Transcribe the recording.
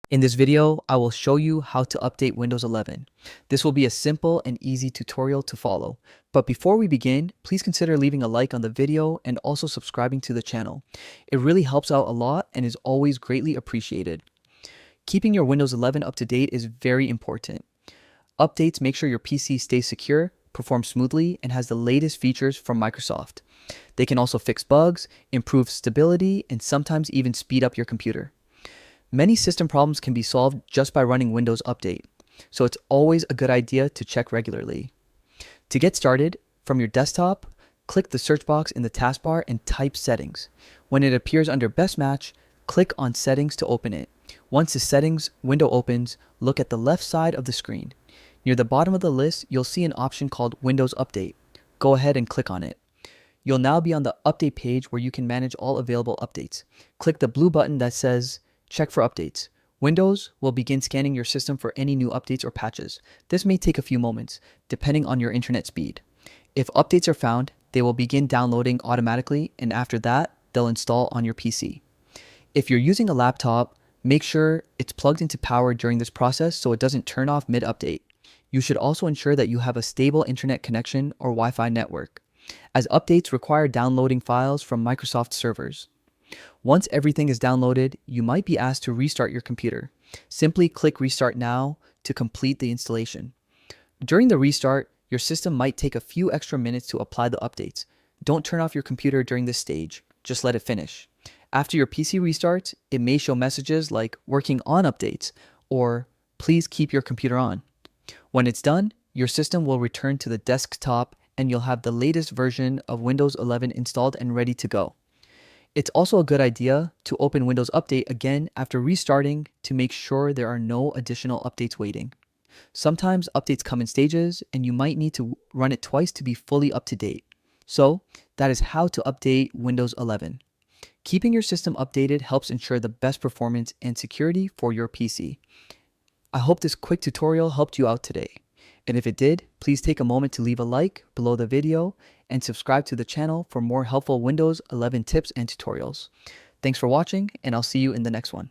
In this video, I will show you how to update Windows 11. This will be a simple and easy tutorial to follow. But before we begin, please consider leaving a like on the video and also subscribing to the channel. It really helps out a lot and is always greatly appreciated. Keeping your Windows 11 up to date is very important. Updates make sure your PC stays secure, performs smoothly, and has the latest features from Microsoft. They can also fix bugs, improve stability, and sometimes even speed up your computer. Many system problems can be solved just by running Windows Update, so it's always a good idea to check regularly. To get started, from your desktop, click the search box in the taskbar and type Settings. When it appears under Best Match, click on Settings to open it. Once the Settings window opens, look at the left side of the screen. Near the bottom of the list, you'll see an option called Windows Update. Go ahead and click on it. You'll now be on the Update page where you can manage all available updates. Click the blue button that says Check for updates. Windows will begin scanning your system for any new updates or patches. This may take a few moments, depending on your internet speed. If updates are found, they will begin downloading automatically, and after that, they'll install on your PC. If you're using a laptop, make sure it's plugged into power during this process so it doesn't turn off mid-update. You should also ensure that you have a stable internet connection or Wi-Fi network, as updates require downloading files from Microsoft servers. Once everything is downloaded, you might be asked to restart your computer. Simply click Restart Now to complete the installation. During the restart, your system might take a few extra minutes to apply the updates. Don't turn off your computer during this stage, just let it finish. After your PC restarts, it may show messages like Working on Updates or Please keep your computer on. When it's done, your system will return to the desktop and you'll have the latest version of Windows 11 installed and ready to go. It's also a good idea to open Windows Update again after restarting to make sure there are no additional updates waiting. Sometimes updates come in stages and you might need to run it twice to be fully up to date. So that is how to update Windows 11. Keeping your system updated helps ensure the best performance and security for your PC. I hope this quick tutorial helped you out today. And if it did, please take a moment to leave a like below the video and subscribe to the channel for more helpful Windows 11 tips and tutorials. Thanks for watching, and I'll see you in the next one.